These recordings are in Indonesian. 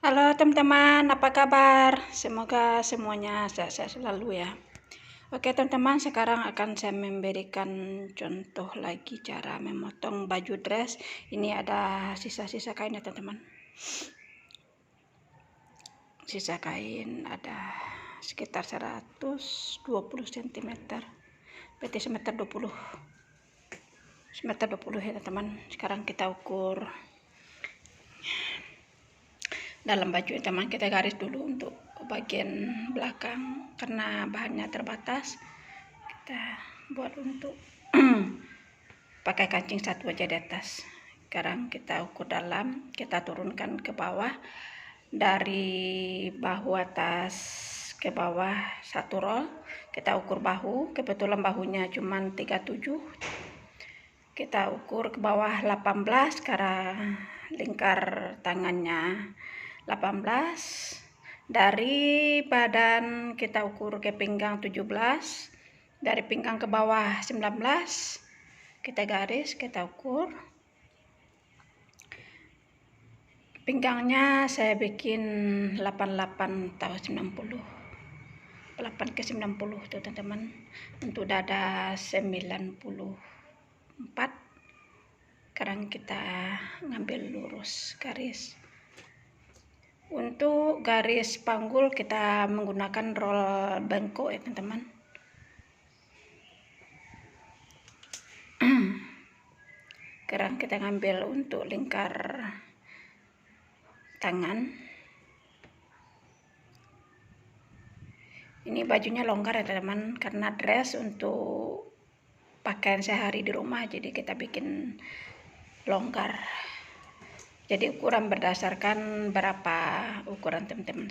Halo teman-teman, apa kabar? Semoga semuanya sehat-sehat selalu ya. Oke teman-teman, sekarang akan saya memberikan contoh lagi cara memotong baju dress. Ini ada sisa-sisa kain ya teman-teman. Sisa kain ada sekitar 120 cm. Berarti semeter 20 ya teman-teman. Sekarang kita ukur dalam baju ya teman. Kita garis dulu untuk bagian belakang karena bahannya terbatas. Kita buat untuk pakai kancing satu aja di atas. Sekarang kita ukur dalam, kita turunkan ke bawah, dari bahu atas ke bawah 1 roll. Kita ukur bahu, kebetulan bahunya cuma 37. Kita ukur ke bawah 18 karena lingkar tangannya 18. Dari badan kita ukur ke pinggang 17. Dari pinggang ke bawah 19. Kita garis, kita ukur. Pinggangnya saya bikin 88 atau 90. 8 ke 90 tuh teman-teman. Untuk dada 94. Sekarang kita ngambil lurus garis. Untuk garis panggul kita menggunakan roll bengkok ya teman-teman. Sekarang kita ngambil untuk lingkar tangan. Ini bajunya longgar ya teman-teman, karena dress untuk pakaian sehari di rumah, jadi kita bikin longgar. Jadi ukuran berdasarkan berapa ukuran teman-teman.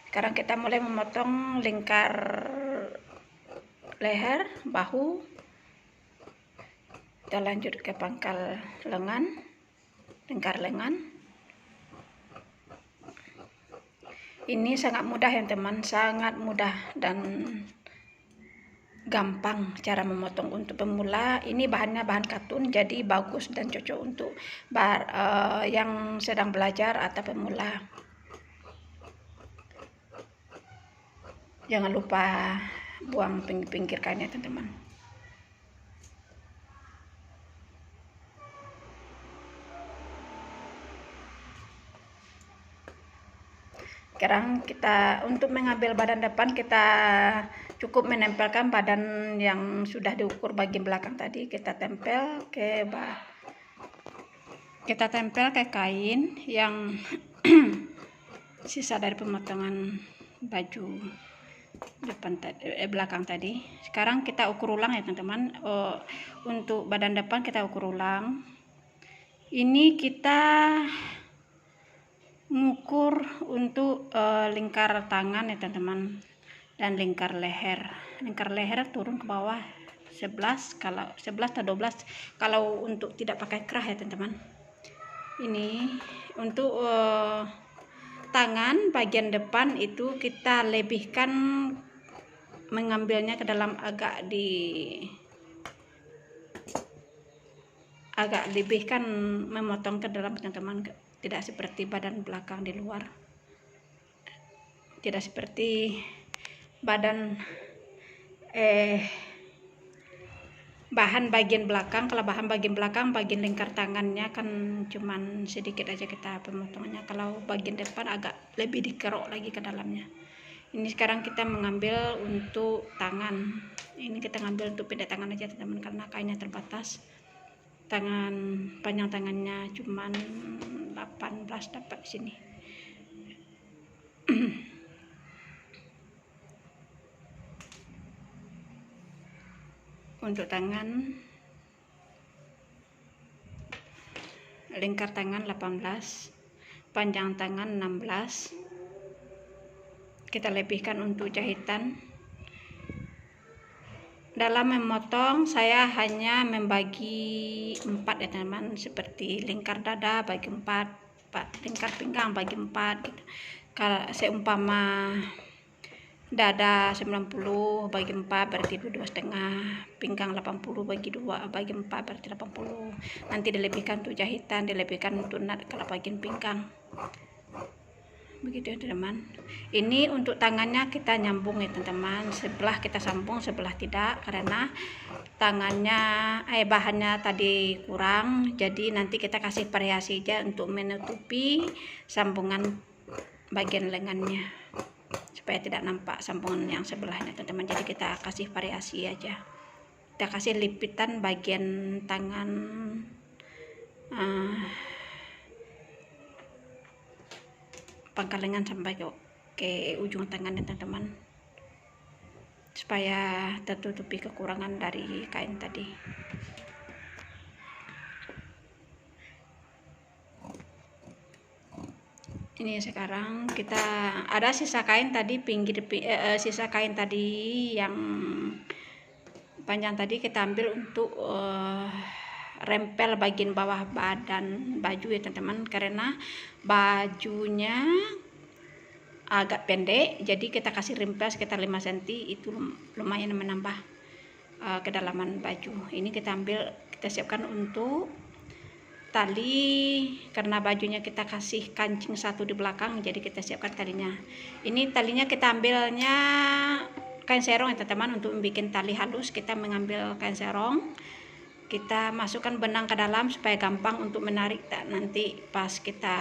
Sekarang kita mulai memotong lingkar leher, bahu. Kita lanjut ke pangkal lengan, lingkar lengan. Ini sangat mudah ya teman, sangat mudah dan gampang cara memotong untuk pemula. Ini bahannya bahan katun, jadi bagus dan cocok untuk yang sedang belajar atau pemula. Jangan lupa buang pinggir kainnya teman-teman. Sekarang kita untuk mengambil badan depan, kita cukup menempelkan badan yang sudah diukur bagian belakang tadi. Kita tempel ke kain yang sisa dari pemotongan baju depan belakang tadi. Sekarang kita ukur ulang ya teman-teman. Untuk badan depan kita ukur ulang. Ini kita mengukur untuk lingkar tangan ya teman-teman, dan lingkar leher. Lingkar leher turun ke bawah 11, kalau 11 atau 12 kalau untuk tidak pakai kerah ya teman-teman. Ini untuk tangan bagian depan itu kita lebihkan, mengambilnya ke dalam agak lebihkan, memotong ke dalam teman-teman. Tidak seperti badan belakang di luar, tidak seperti badan bahan bagian belakang. Kalau bahan bagian belakang, bagian lingkar tangannya kan cuman sedikit aja kita pemotongannya. Kalau bagian depan agak lebih dikerok lagi ke dalamnya. Ini sekarang kita mengambil untuk tangan. Ini kita ngambil untuk pendek tangan aja teman-teman, karena kainnya terbatas. Panjang tangannya cuman 18 dapat di sini. Untuk tangan, lingkar tangan 18, panjang tangan 16. Kita lebihkan untuk jahitan. Dalam memotong saya hanya membagi 4 ya teman-teman, seperti lingkar dada bagi 4, lingkar pinggang bagi 4 gitu. Kalau seumpama dada 90 bagi 4 berarti 2,5, pinggang 80 bagi 2 bagi 4 berarti 80. Nanti dilebihkan untuk jahitan, dilebihkan untuk nut kalau bagian pinggang. Begitu ya teman-teman. Ini untuk tangannya kita nyambung ya teman-teman, sebelah kita sambung, sebelah tidak, karena tangannya bahannya tadi kurang, jadi nanti kita kasih variasi aja untuk menutupi sambungan bagian lengannya supaya tidak nampak sambungan yang sebelahnya teman-teman. Jadi kita kasih variasi aja, kita kasih lipitan bagian tangan pangkal lengan sampai ke ujung tangannya teman-teman, supaya tertutupi kekurangan dari kain tadi. Ini sekarang kita ada sisa kain tadi, sisa kain tadi yang panjang tadi kita ambil untuk rempel bagian bawah badan baju ya teman-teman, karena bajunya agak pendek, jadi kita kasih rempel sekitar 5 cm, itu lumayan menambah kedalaman baju. Ini kita ambil, kita siapkan untuk tali, karena bajunya kita kasih kancing satu di belakang, jadi kita siapkan talinya. Ini talinya kita ambilnya kain serong ya teman-teman. Untuk membuat tali halus kita mengambil kain serong, kita masukkan benang ke dalam supaya gampang untuk menarik nanti pas kita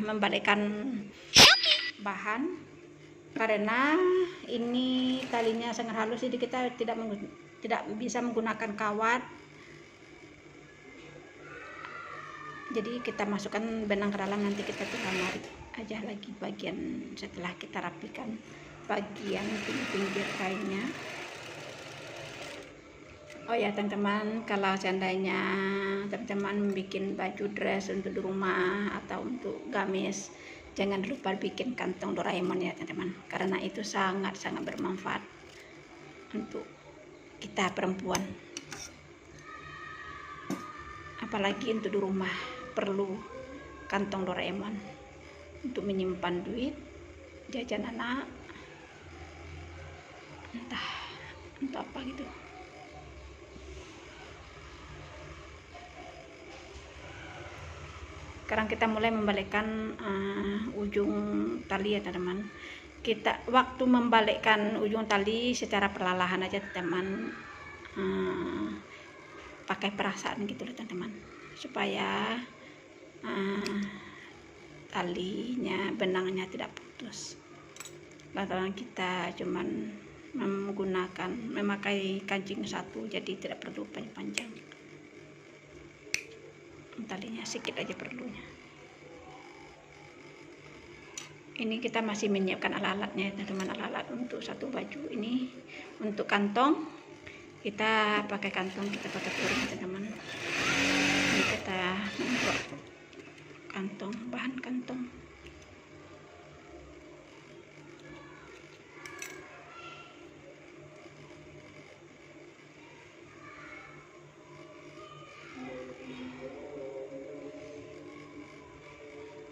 membalikkan bahan. Karena ini talinya sangat halus, jadi kita tidak bisa menggunakan kawat, jadi kita masukkan benang ke dalam, nanti kita tinggal narik aja lagi bagian setelah kita rapikan bagian pinggir kainnya. Oh ya teman-teman, kalau seandainya teman-teman bikin baju dress untuk di rumah atau untuk gamis, jangan lupa bikin kantong Doraemon ya teman-teman, karena itu sangat-sangat bermanfaat untuk kita perempuan, apalagi untuk di rumah perlu kantong Doraemon untuk menyimpan duit jajan anak, entah apa gitu. Sekarang kita mulai membalikkan ujung tali ya teman-teman. Kita waktu membalikkan ujung tali secara perlahan aja teman-teman, pakai perasaan gitu loh teman-teman, supaya talinya, benangnya tidak putus. Lantaran kita cuman memakai kancing satu, jadi tidak perlu panjang-panjang, talinya sedikit aja perlunya. Ini kita masih menyiapkan alat-alatnya teman-teman, alat-alat untuk satu baju ini. Untuk kantong kita pakai kantong, kita pakai puring teman-teman. Ini kita membuat kantong, bahan kantong.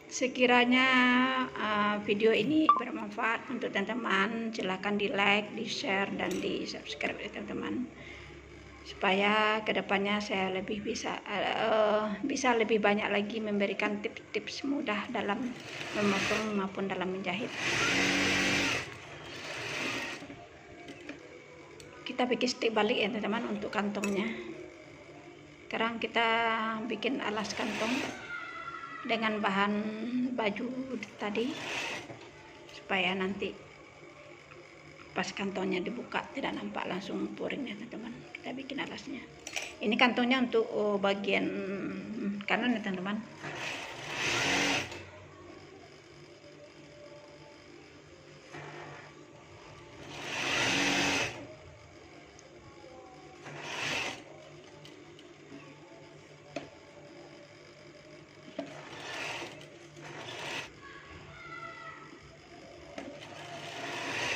Sekiranya video ini bermanfaat untuk teman-teman, silahkan di like, di share, dan di subscribe ya teman-teman, supaya kedepannya saya lebih bisa lebih banyak lagi memberikan tips-tips mudah dalam memotong maupun dalam menjahit. Kita bikin stik balik ya teman-teman untuk kantongnya. Sekarang kita bikin alas kantong dengan bahan baju tadi, supaya nanti pas kantongnya dibuka tidak nampak langsung puringnya teman-teman. Kita bikin alasnya. Ini kantongnya untuk bagian kanan ya teman-teman.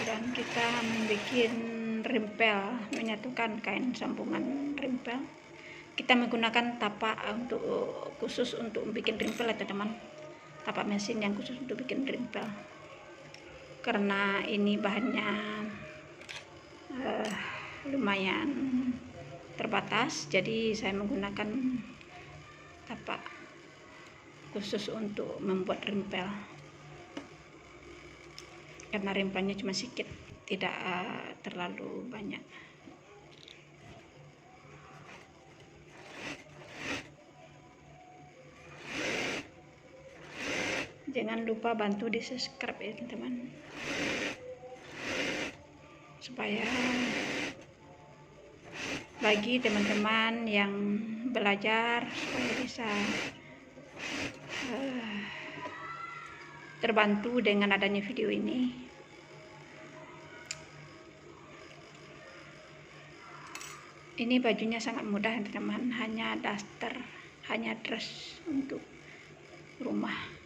Dan kita membuat rimpel, menyatukan kain sambungan rimpel. Kita menggunakan tapak khusus untuk bikin rimpel ya teman-teman, tapak mesin yang khusus untuk bikin rimpel, karena ini bahannya lumayan terbatas, jadi saya menggunakan tapak khusus untuk membuat rimpel, karena rimpelnya cuma sedikit, tidak terlalu banyak. Jangan lupa bantu di subscribe ya teman-teman, supaya bagi teman-teman yang belajar supaya bisa terbantu dengan adanya video ini. Ini bajunya sangat mudah teman-teman, hanya daster, hanya dress untuk rumah.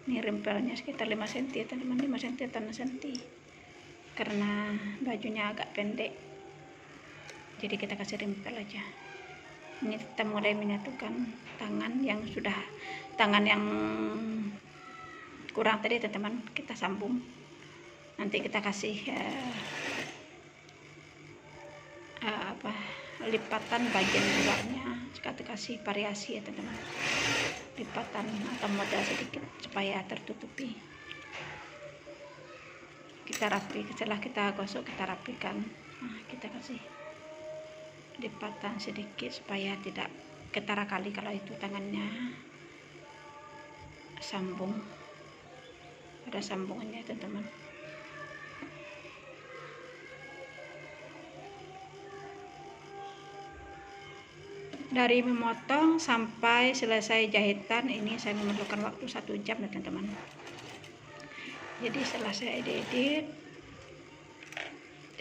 Ini rimpelnya sekitar 5 cm ya teman-teman, 5 cm atau 6 cm, karena bajunya agak pendek, jadi kita kasih rimpel aja. Ini kita mulai menyatukan tangan yang kurang tadi teman-teman, kita sambung. Nanti kita kasih lipatan bagian luarnya, kita kasih variasi ya teman-teman, lipatan atau model sedikit supaya tertutupi. Kita rapi, setelah kita gosok kita rapikan. Nah, kita kasih lipatan sedikit supaya tidak ketara kali kalau itu tangannya sambung, ada sambungannya teman-teman. Dari memotong sampai selesai jahitan ini saya memerlukan waktu 1 jam ya teman-teman. Jadi setelah saya edit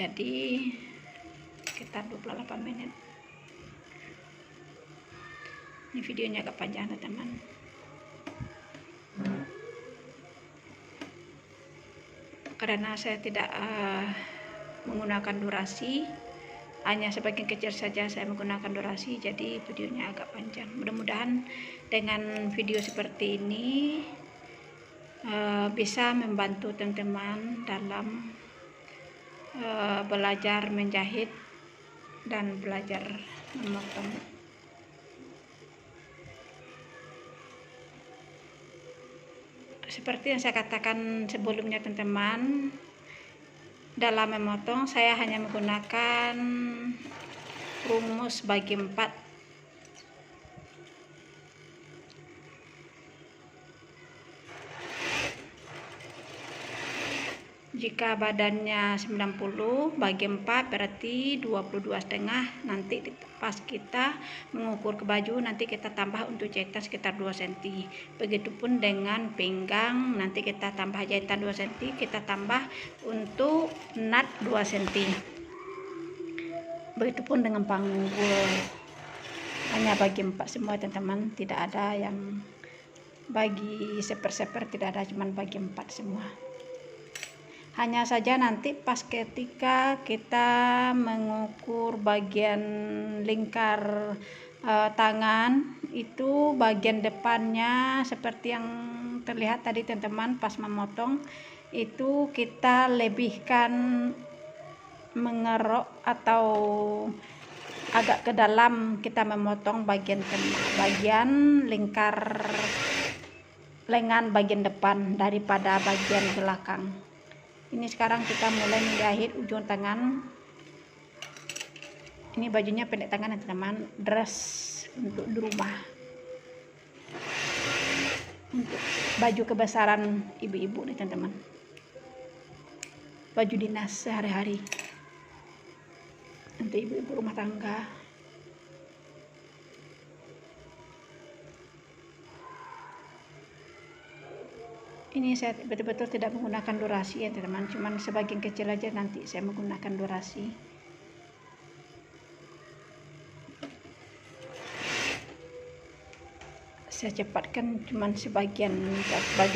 jadi sekitar 28 menit. Ini videonya agak panjang teman-teman. Karena saya tidak menggunakan durasi, hanya sebagian kecil saja saya menggunakan durasi, jadi videonya agak panjang. Mudah-mudahan dengan video seperti ini bisa membantu teman-teman dalam belajar menjahit dan belajar memotong. Seperti yang saya katakan sebelumnya teman-teman, dalam memotong saya hanya menggunakan rumus bagi 4. Jika badannya 90 bagi 4 berarti 22,5. Nanti pas kita mengukur ke baju nanti kita tambah untuk jahitan sekitar 2 cm. Begitupun dengan pinggang, nanti kita tambah jahitan 2 cm, kita tambah untuk nut 2 cm. Begitupun dengan panggul, hanya bagi 4 semua teman-teman, tidak ada yang bagi seper-seper, tidak ada, cuman bagi 4 semua. Hanya saja nanti pas ketika kita mengukur bagian lingkar tangan, itu bagian depannya seperti yang terlihat tadi teman-teman pas memotong, itu kita lebihkan mengerok atau agak ke dalam, kita memotong bagian tengah, bagian lingkar lengan bagian depan daripada bagian belakang. Ini sekarang kita mulai menjahit ujung tangan. Ini bajunya pendek tangan ya teman-teman, dress untuk di rumah, untuk baju kebesaran ibu-ibu nih teman-teman, baju dinas sehari-hari untuk ibu-ibu rumah tangga. Ini saya betul-betul tidak menggunakan durasi ya teman-teman, cuman sebagian kecil aja nanti saya menggunakan durasi. Saya cepatkan cuman sebagian,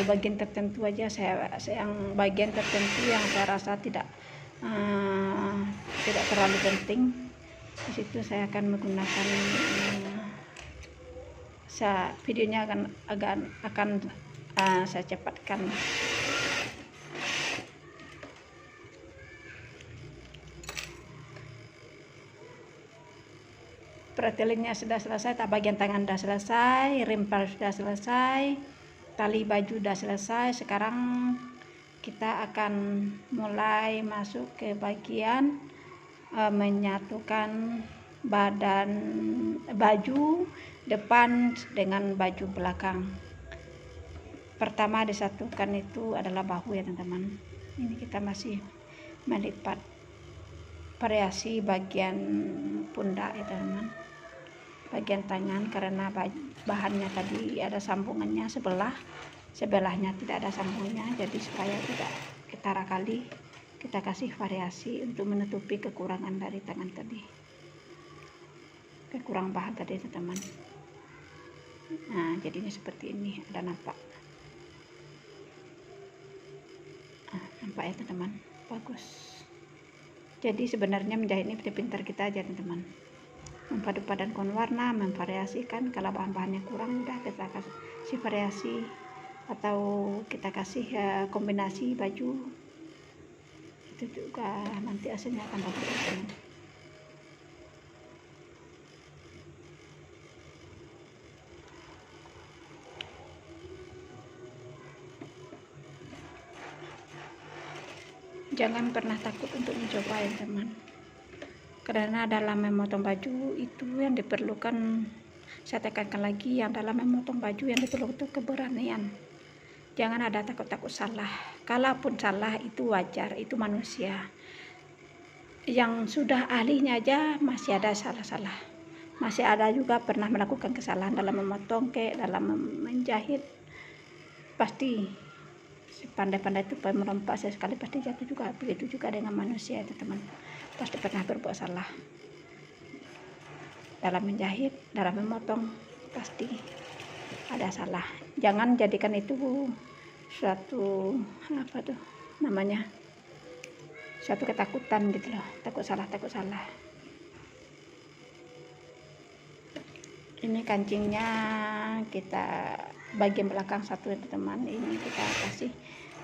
bagian tertentu aja, saya yang bagian tertentu yang saya rasa tidak terlalu penting, di situ saya akan menggunakan videonya akan saya cepatkan. pretelinnya sudah selesai, bagian tangan sudah selesai, rimpel sudah selesai, tali baju sudah selesai. Sekarang kita akan mulai masuk ke bagian menyatukan badan baju depan dengan baju belakang. Pertama disatukan itu adalah bahu ya teman-teman. Ini kita masih melipat variasi bagian pundak ya teman-teman, bagian tangan, karena bahannya tadi ada sambungannya, sebelahnya tidak ada sambungannya, jadi supaya tidak ketara kali kita kasih variasi untuk menutupi kekurangan dari tangan tadi, kekurangan bahan tadi teman-teman. Nah jadinya seperti ini, ada nampak nampak ya teman-teman, bagus. Jadi sebenarnya menjahit ini pintar kita aja teman-teman, mempadu padankan warna, memvariasikan. Kalau bahan-bahannya kurang udah kita kasih variasi atau kita kasih kombinasi baju, itu juga nanti hasilnya akan bagus teman. Jangan pernah takut untuk mencoba ya teman, karena dalam memotong baju itu yang diperlukan, saya tekankan lagi, yang dalam memotong baju yang diperlukan itu keberanian. Jangan ada takut-takut salah. Kalaupun salah itu wajar, itu manusia. Yang sudah ahlinya aja masih ada salah-salah, masih ada juga pernah melakukan kesalahan dalam memotong, dalam menjahit. Pasti pandai-pandai itu merompak sekali pasti jatuh juga. Begitu juga dengan manusia itu teman, pasti pernah berbuat salah dalam menjahit, dalam memotong, pasti ada salah. Jangan jadikan itu suatu suatu ketakutan gitu loh, takut salah. Ini kancingnya kita bagian belakang satu ya teman, ini kita kasih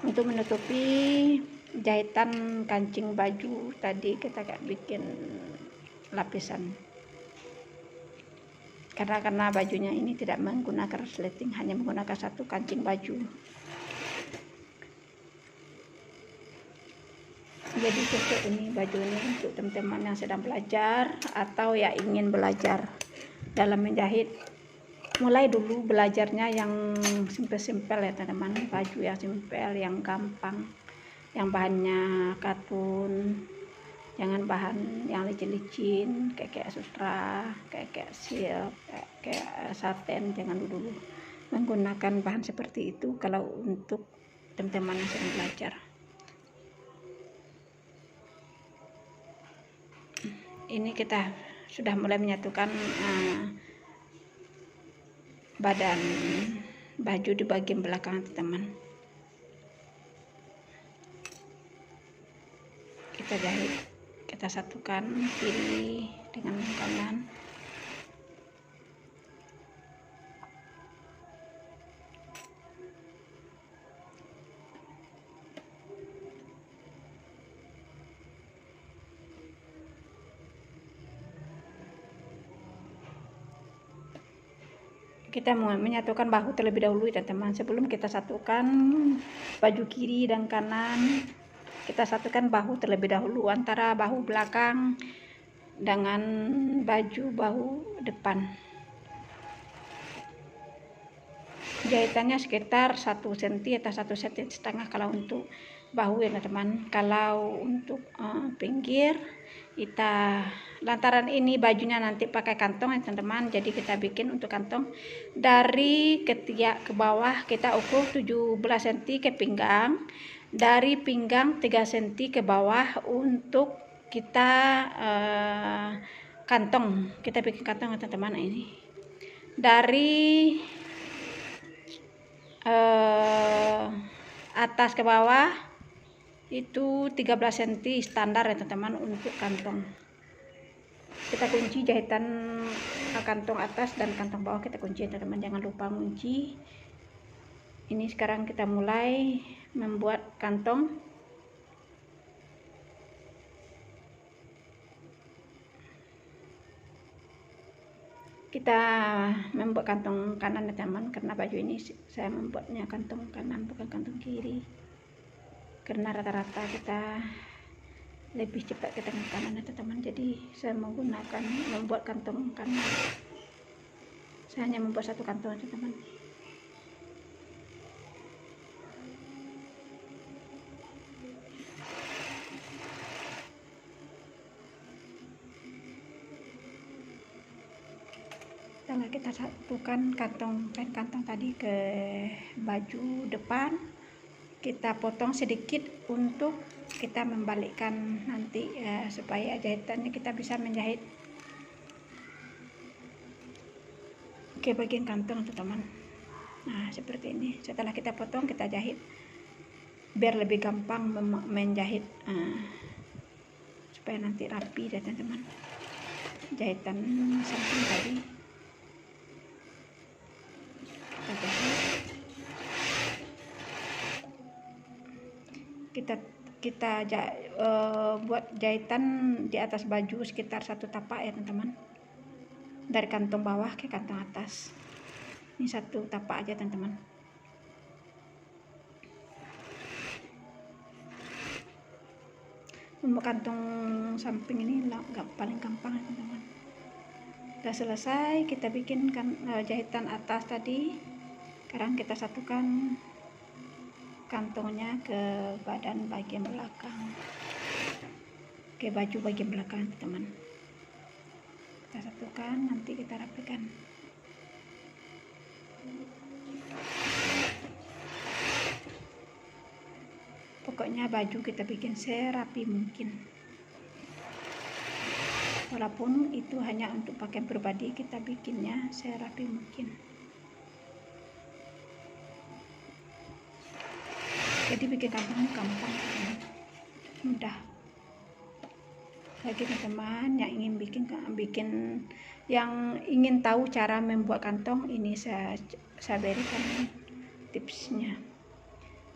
untuk menutupi jahitan kancing baju tadi. Kita bikin lapisan, karena bajunya ini tidak menggunakan resleting, hanya menggunakan satu kancing baju. Jadi cocok ini baju ini untuk teman-teman yang sedang belajar atau ya ingin belajar dalam menjahit. Mulai dulu belajarnya yang simpel-simpel ya teman-teman, baju yang simpel, yang gampang, yang bahannya katun, jangan bahan yang licin-licin kayak sutra, kayak silk, kayak satin. Jangan dulu menggunakan bahan seperti itu kalau untuk teman-teman yang sedang belajar. Ini kita sudah mulai menyatukan badan baju di bagian belakang teman. Kita jahit, kita satukan kiri dengan kanan. Kita mau menyatukan bahu terlebih dahulu ya teman. Sebelum kita satukan baju kiri dan kanan, kita satukan bahu terlebih dahulu, antara bahu belakang dengan bahu depan. Jahitannya sekitar 1 cm atau 1,5 cm kalau untuk bahu ya teman. Kalau untuk pinggir, kita lantaran ini bajunya nanti pakai kantong ya teman-teman, jadi kita bikin untuk kantong dari ketiak ke bawah kita ukur 17 cm ke pinggang, dari pinggang 3 cm ke bawah untuk kita kantong. Kita bikin kantong ya teman-teman. Ini dari atas ke bawah itu 13 cm standar ya teman-teman untuk kantong. Kita kunci jahitan kantong atas dan kantong bawah, kita kunci ya teman-teman, jangan lupa kunci. Ini sekarang kita mulai membuat kantong. Kita membuat kantong kanan ya teman, karena baju ini saya membuatnya kantong kanan bukan kantong kiri, karena rata-rata kita lebih cepat ke tangan kanan ya teman. Jadi saya membuat kantong kanan. Saya hanya membuat satu kantong ya teman. Setelah kita satukan kain kantong tadi ke baju depan, kita potong sedikit untuk kita membalikkan nanti supaya jahitannya kita bisa menjahit ke bagian kantong teman-teman. Nah seperti ini. Setelah kita potong, kita jahit biar lebih gampang menjahit, supaya nanti rapi ya teman-teman jahitan samping tadi. Kita buat jahitan di atas baju sekitar 1 tapak ya teman-teman, dari kantong bawah ke kantong atas. Ini 1 tapak aja teman-teman. Membuat kantong samping ini paling gampang ya teman-teman. Sudah selesai, kita bikin jahitan atas tadi. Sekarang kita satukan kantongnya ke badan bagian belakang, ke baju bagian belakang teman. Kita satukan, nanti kita rapikan. Pokoknya baju kita bikin serapi mungkin, walaupun itu hanya untuk pakaian pribadi, kita bikinnya serapi mungkin. Jadi bikin kantong gampang, mudah. Bagi teman-teman yang ingin yang ingin tahu cara membuat kantong ini, saya berikan tipsnya.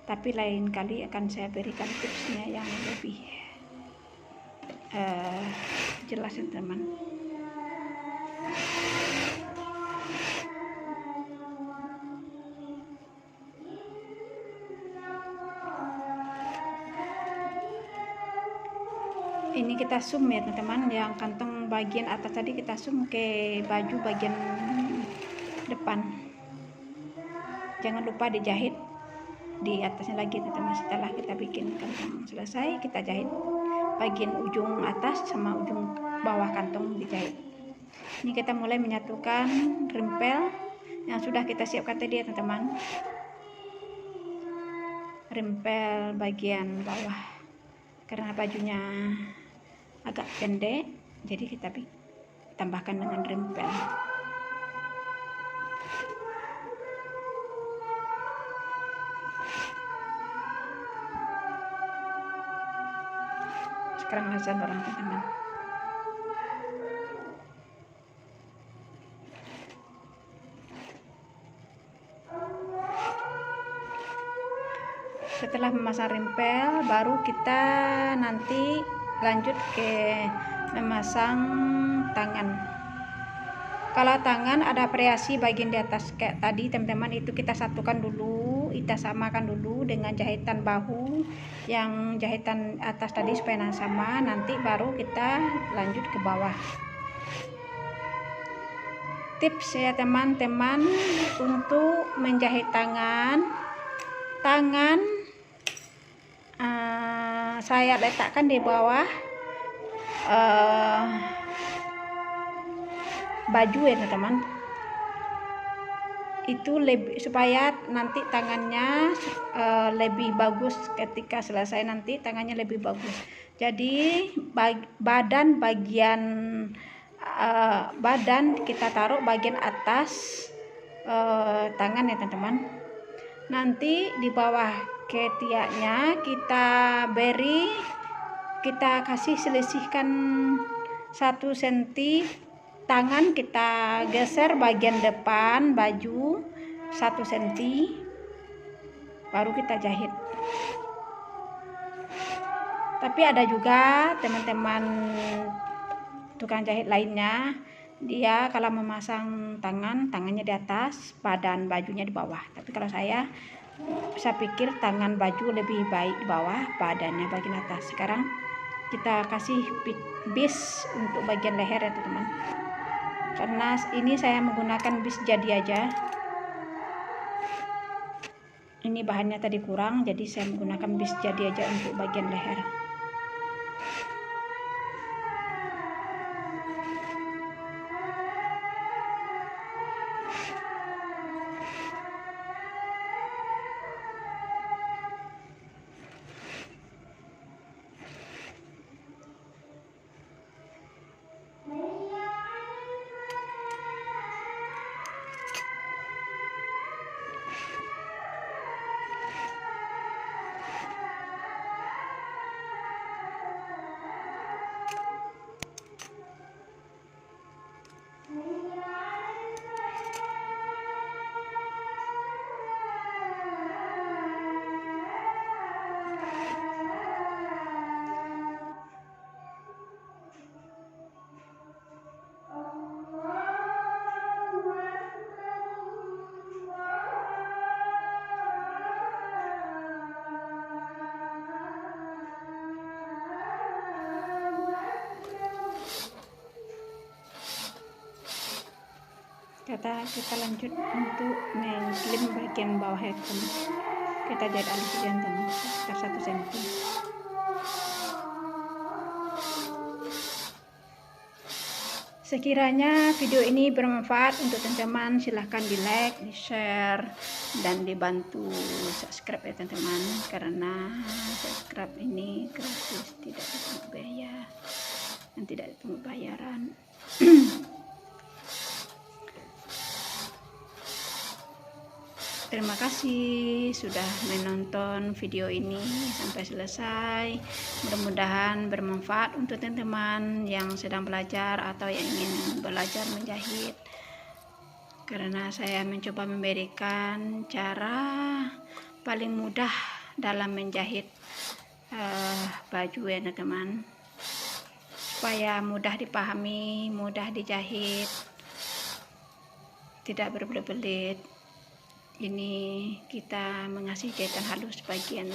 Tapi lain kali akan saya berikan tipsnya yang lebih jelas teman-teman. Ini kita zoom ya teman-teman, yang kantong bagian atas tadi kita zoom ke baju bagian depan. Jangan lupa dijahit di atasnya lagi teman-teman. Setelah kita bikin kantong selesai, kita jahit bagian ujung atas sama ujung bawah kantong dijahit. Ini kita mulai menyatukan rimpel yang sudah kita siapkan tadi ya teman-teman. Rimpel bagian bawah, karena bajunya agak pendek, jadi kita tambahkan dengan rimpel. Sekarang azan orang teman-teman. Setelah memasang rimpel, baru kita nanti lanjut ke memasang tangan. Kalau tangan ada variasi bagian di atas kayak tadi teman-teman, itu kita satukan dulu, kita samakan dulu dengan jahitan bahu yang jahitan atas tadi supaya sama, nanti baru kita lanjut ke bawah. Tips ya teman-teman untuk menjahit tangan saya letakkan di bawah baju ya teman-teman. Itu supaya nanti tangannya lebih bagus ketika selesai, nanti tangannya lebih bagus. Jadi badan kita taruh bagian atas tangan ya teman-teman. Nanti di bawah ketiaknya kita kasih selisihkan 1 cm. Tangan kita geser bagian depan baju 1 cm, baru kita jahit. Tapi ada juga teman-teman tukang jahit lainnya Dia kalau memasang tangannya di atas, badan bajunya di bawah. Tapi kalau saya pikir tangan baju lebih baik di bawah, badannya bagian atas. Sekarang kita kasih bis untuk bagian leher ya teman-teman. Karena ini saya menggunakan bis jadi aja. Ini bahannya tadi kurang, jadi saya menggunakan bis jadi aja untuk bagian leher. Kita lanjut untuk mengklaim bagian bawah ya teman. Kita jahit alih bagian teman sekitar 1 cm. Sekiranya video ini bermanfaat untuk teman-teman, silahkan di like, di share, dan dibantu subscribe ya teman-teman. Karena subscribe ini gratis, tidak dipungut biaya dan tidak dipungut bayaran. Terima kasih sudah menonton video ini sampai selesai. Mudah-mudahan bermanfaat untuk teman-teman yang sedang belajar atau yang ingin belajar menjahit. Karena saya mencoba memberikan cara paling mudah dalam menjahit baju ya teman-teman. Supaya mudah dipahami, mudah dijahit, tidak berbelit-belit. Ini kita mengasih jahitan halus bagian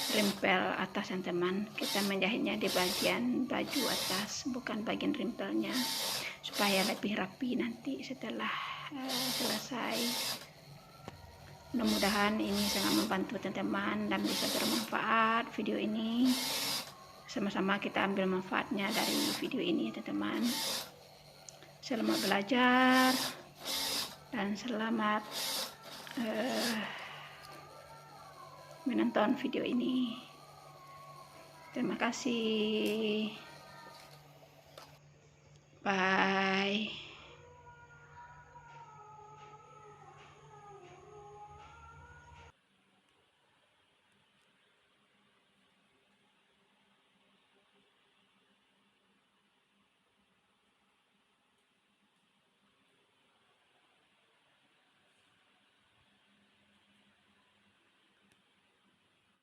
rimpel atas teman-teman. Kita menjahitnya di bagian baju atas, bukan bagian rimpelnya, supaya lebih rapi nanti setelah selesai. Mudah-mudahan ini sangat membantu teman-teman dan bisa bermanfaat video ini. Sama-sama kita ambil manfaatnya dari video ini teman-teman. Selamat belajar dan selamat menonton video ini. Terima kasih. Bye.